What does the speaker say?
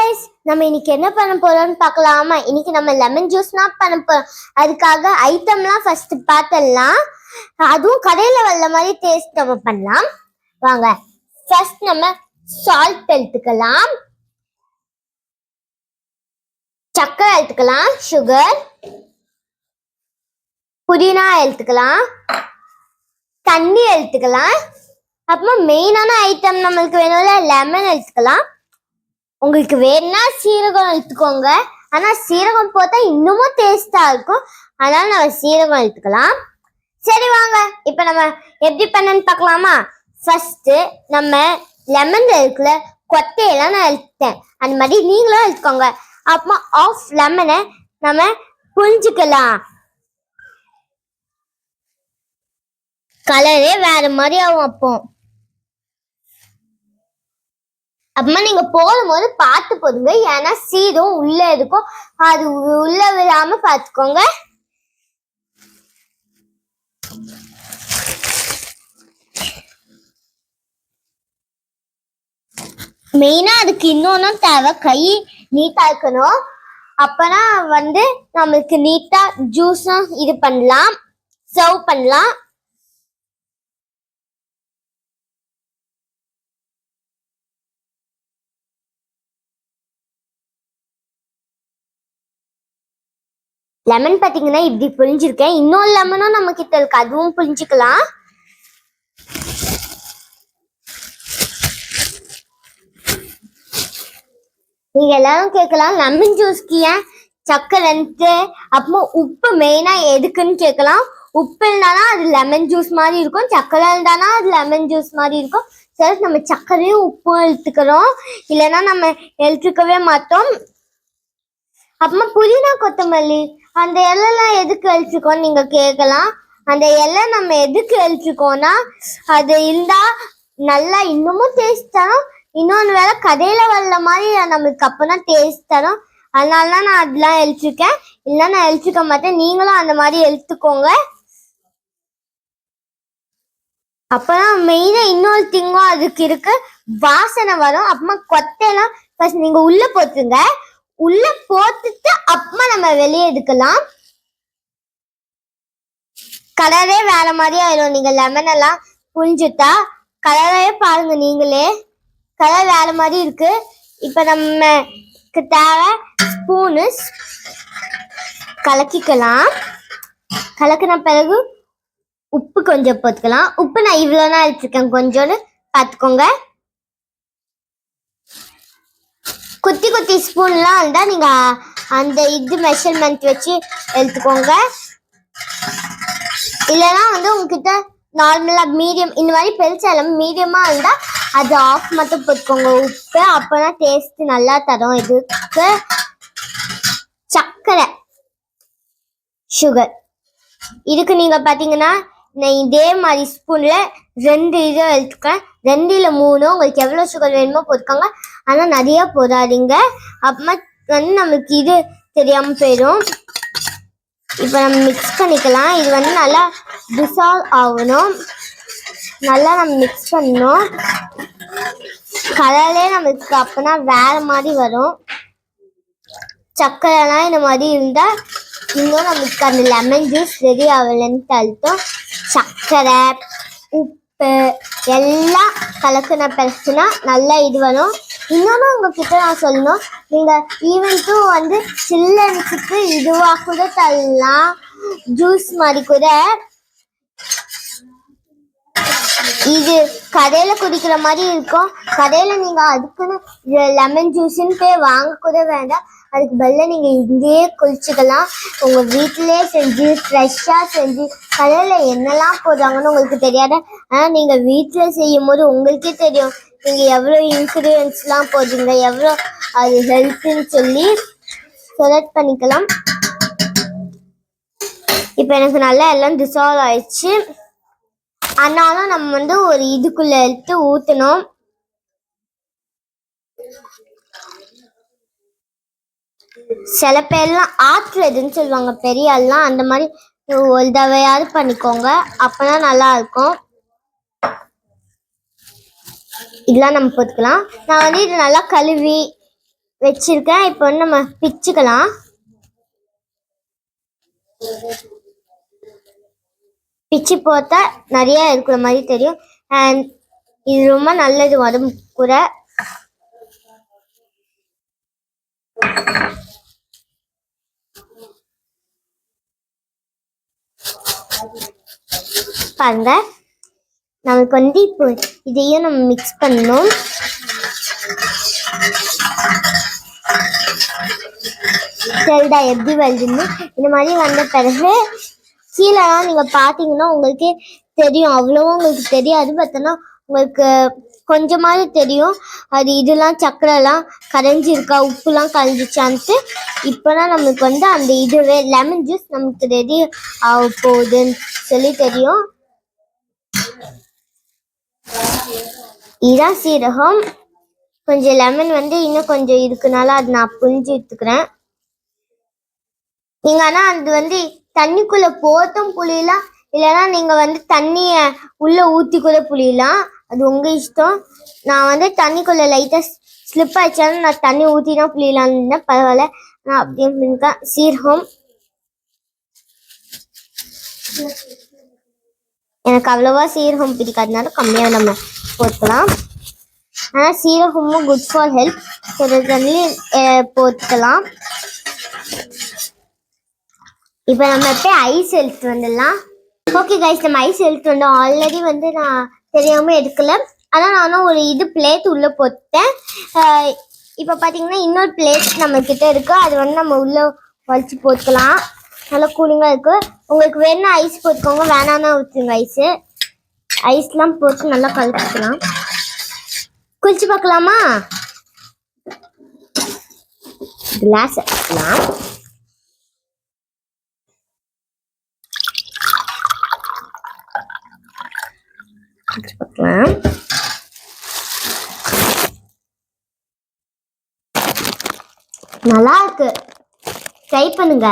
Guys நம்ம இன்னைக்கு என்ன பண்ண போறோம்னு பார்க்கலாமா? இன்னைக்கு நம்ம லெமன் ஜூஸ்னா பண்ண போறோம். அதுக்காக ஐட்டம்லாம் ஃபர்ஸ்ட் பார்த்தலாம். அதுவும் கடையில வல்ல மாதிரி டேஸ்ட் நம்ம பண்ணலாம். வாங்க. ஃபர்ஸ்ட் நம்ம சால்ட் எடுத்துக்கலாம், சக்கரை எடுத்துக்கலாம், சுகர், புதினா எடுத்துக்கலாம், தண்ணி எடுத்துக்கலாம். அப்புறம் மெயினான ஐட்டம் நம்மளுக்கு வேணும்ல லெமன் எடுத்துக்கலாம். உங்களுக்கு வேணும்னா சீரகம் எடுத்துக்கோங்க, ஆனா சீரகம் போட்டா இன்னமும் டேஸ்டா இருக்கும், அதனால நம்ம சீரகம் எடுத்துக்கலாம். சரி வாங்க இப்ப நம்ம எப்படி பண்ணன்னு பார்க்கலாமா? ஃபர்ஸ்ட் நம்ம லெமன் இருக்குல்ல, கொட்டையெல்லாம் நான் எடுத்தேன், அந்த மாதிரி நீங்களும் எடுத்துக்கோங்க. அப்புறமா ஆஃப் லெமனை நம்ம புரிஞ்சுக்கலாம். கலரே வேற மாதிரி ஆகும். அப்புறமா நீங்க போடும் போது பார்த்து போடுங்க, ஏன்னா சீரம் உள்ள இருக்கும், அது உள்ள விடாம பார்த்துக்கோங்க. மெயினா அதுக்கு இன்னொன்னும் தேவை, கை நீட்டா இருக்கணும். அப்பனா நம்மளுக்கு நீட்டா ஜூஸும் இது பண்ணலாம், சர்வ் பண்ணலாம். லெமன் பாத்தீங்கன்னா இப்படி புரிஞ்சிருக்கேன். இன்னொரு லெமனும் நம்ம கிட்ட இருக்கு, அதுவும் புரிஞ்சுக்கலாம். நீங்க எல்லாரும் கேட்கலாம் லெமன் ஜூஸ்க்கு ஏன் சக்கரைன்ட்டு, அப்புறமா உப்பு மெயினா எதுக்குன்னு கேட்கலாம். உப்பு இருந்தானா அது லெமன் ஜூஸ் மாதிரி இருக்கும், சக்கரை இருந்தானா அது லெமன் ஜூஸ் மாதிரி இருக்கும். சரி நம்ம சக்கரையும் உப்பும் எடுத்துக்கிறோம், இல்லைன்னா நம்ம எடுத்துக்கவே மாட்டோம். அப்புறமா புதினா கொத்தமல்லி அந்த இலைலாம் எதுக்கு அழிச்சிருக்கோம் நீங்க கேட்கலாம். அந்த இலை நம்ம எதுக்கு அழிச்சிருக்கோம்னா அது இருந்தா நல்லா இன்னமும் டேஸ்ட் தரும், இன்னொன்று வேலை கடையில வர்ற மாதிரி நம்மளுக்கு அப்பதான் டேஸ்ட் தரும். அதனாலதான் நான் அதெல்லாம் எழுச்சிருக்கேன், இல்லை நான் எழுச்சிக்க மாட்டேன், நீங்களும் அந்த மாதிரி எழுத்துக்கோங்க. அப்பதான் மெயினா இன்னொரு திங்கும் அதுக்கு இருக்கு, வாசனை வரும். அப்புறமா கொத்தையெல்லாம் ஃபர்ஸ்ட் நீங்க உள்ள போட்டுங்க, உள்ள போட்டுட்டு அப்புறமா நம்ம வெளியே எடுக்கலாம். கலரே வேற மாதிரி ஆயிடும். நீங்க லெமன் எல்லாம் புரிஞ்சுட்டா கலரே பாருங்க, நீங்களே கலர் வேற மாதிரி இருக்கு. இப்ப நமக்கு தேவை ஸ்பூனு கலக்கிக்கலாம். கலக்கின பிறகு உப்பு கொஞ்சம் போட்டுக்கலாம். உப்பு நான் இவ்வளோனா எடுத்துருக்கேன், கொஞ்சோன்னு பார்த்துக்கோங்க. குட்டி குட்டி ஸ்பூன்லாம் இருந்தா நீங்க அந்த இது மெஷர்மெண்ட் வச்சு எடுத்துக்கோங்க. இல்லைன்னா உங்ககிட்ட நார்மலா மீடியம் இந்த மாதிரி பெருசாலும் மீடியமா இருந்தா அது ஆஃப் மட்டும் போட்டுக்கோங்க உப்பு, அப்பதான் டேஸ்ட் நல்லா தரும். இதுக்கு சர்க்கரை, சுகர், இதுக்கு நீங்க பாத்தீங்கன்னா நான் இதே மாதிரி ஸ்பூன்ல 2 இது எடுத்துக்கேன், 2 இல்ல 3 உங்களுக்கு எவ்வளவு சுகர் வேணுமோ போட்டுக்கோங்க, ஆனா நிறைய போடாதீங்க, அப்புறமா நம்மளுக்கு இது தெரியாம போயிடும். இப்ப நம்ம மிக்ஸ் பண்ணிக்கலாம். இது நல்லா டிசால்வ் ஆகணும், நல்லா நம்ம மிக்ஸ் பண்ணணும். கலர்லே நம்மளுக்கு அப்பனா வேற மாதிரி வரும். சர்க்கரைலாம் இந்த மாதிரி இருந்தா இன்னும் நம்மளுக்கு அந்த லெமன் ஜூஸ் ரெடி ஆகலன்னு அர்த்தம். சர்க்கரை உப்பு எல்லாம் கலக்கின பிறகுனா நல்லா இது வரும். இன்னொன்னு உங்ககிட்ட நான் சொல்லணும், நீங்க ஈவென்ட்டும் சில்லன்ஸுக்கு இதுவா கூட தரலாம், ஜூஸ் மாதிரி கூட. இது கடையில குடிக்கிற மாதிரி இருக்கும், கடையில நீங்க அதுக்குன்னு லெமன் ஜூஸ்ன்னு போய் வாங்க கூட வேண்டாம், அதுக்கு பதிலாக நீங்க இங்கேயே குளிச்சுக்கலாம். உங்க வீட்டிலேயே செஞ்சு ஃப்ரெஷ்ஷா செஞ்சு, கடையில என்னெல்லாம் போடுறாங்கன்னு உங்களுக்கு தெரியாது, ஆனா நீங்க வீட்டுல செய்யும் போது உங்களுக்கே தெரியும் நீங்க எவ்வளவு இன்கிரீடியன்ஸ்லாம் போடுறீங்க, எவ்வளோ அது ஹெல்த்துன்னு சொல்லி செலக்ட் பண்ணிக்கலாம். இப்ப எனக்கு நல்லா எல்லாம் டிசால்வ் ஆயிடுச்சு, ஆனாலும் நம்ம ஒரு இதுக்குள்ள எடுத்து ஊத்தணும். சில பேர்லாம் ஆற்றுறதுன்னு சொல்லுவாங்க, பெரிய ஆள்லாம் அந்த மாதிரி ஒரு தவையாவது பண்ணிக்கோங்க, அப்பதான் நல்லா இருக்கும். இதெல்லாம் நம்ம போட்டுக்கலாம். நான் இது நல்லா கழுவி வச்சிருக்கேன். இப்போ வந்து நம்ம பிச்சுக்கலாம். பிச்சு போட்டா நிறைய இருக்கிற மாதிரி தெரியும். அண்ட் இது ரொம்ப நல்லது உடம்பு கூட. பாருங்க, நமக்கு வந்து இப்போ இதையும் நம்ம மிக்ஸ் பண்ணணும். சரிடா எப்படி வருதுன்னு. இந்த மாதிரி வந்த பிறகு கீழெல்லாம் நீங்க பாத்தீங்கன்னா உங்களுக்கே தெரியும். அவ்வளவா உங்களுக்கு தெரியாது, பார்த்தோன்னா உங்களுக்கு கொஞ்சமாவது தெரியும். அது இதெல்லாம் சக்கரைலாம் கரைஞ்சிருக்கா, உப்புலாம் கரைஞ்சிச்சான்ட்டு. இப்போதான் நமக்கு வந்து அந்த இதுவே லெமன் ஜூஸ் நமக்கு ரெடி ஆக போகுதுன்னு சொல்லி தெரியும். இதான் சீரகம். கொஞ்சம் லெமன் வந்து இன்னும் கொஞ்சம் இருக்குனால அது நான் புரிஞ்சு எடுத்துக்கிறேன். நீங்க ஆனா அது வந்து தண்ணிக்குள்ள போட்டும் புளியலாம், இல்லைன்னா நீங்க வந்து தண்ணிய உள்ள ஊத்தி கூட புளியலாம். அது உங்க இஷ்டம். நான் வந்து தண்ணிக்குள்ள லைட்டா ஸ்லிப் ஆயிடுச்சாலும் நான் தண்ணி ஊத்தி தான் புளியலான்னு பரவாயில்ல. நான் அப்படியே புளிக்கேன். சீரகம் எனக்கு அவ்வளவா சீரகம் பிடிக்காதனால கம்மியாக நம்ம போட்டுக்கலாம். ஆனால் சீரகமும் குட் ஃபார் ஹெல்த், சொல்லி போட்டுக்கலாம். இப்போ நம்ம போய் ஐஸ் எடுத்து வந்துடலாம். ஓகே கைஸ், நம்ம ஐஸ் எடுத்து வந்தோம். ஆல்ரெடி வந்து நான் தெரியாமல் எடுக்கல, ஆனால் நானும் ஒரு இது பிளேட் உள்ளே போட்டேன். இப்போ பார்த்தீங்கன்னா இன்னொரு பிளேட் நம்ம கிட்ட இருக்குது. அது வந்து நம்ம உள்ளே வலிச்சு போட்டுக்கலாம். நல்லா கூலிங்காக இருக்குது. உங்களுக்கு வேணும்னா ஐஸ் போட்டுக்கோங்க, வேணான்னா ஊற்றுங்க. ஐஸ்லாம் போட்டு நல்லா கலக்கிக்கலாம். குளிச்சு பார்க்கலாமா? கிளாஸ் எடுத்துக்கலாம். பார்க்கலாம். நல்லா இருக்கு, ட்ரை பண்ணுங்க.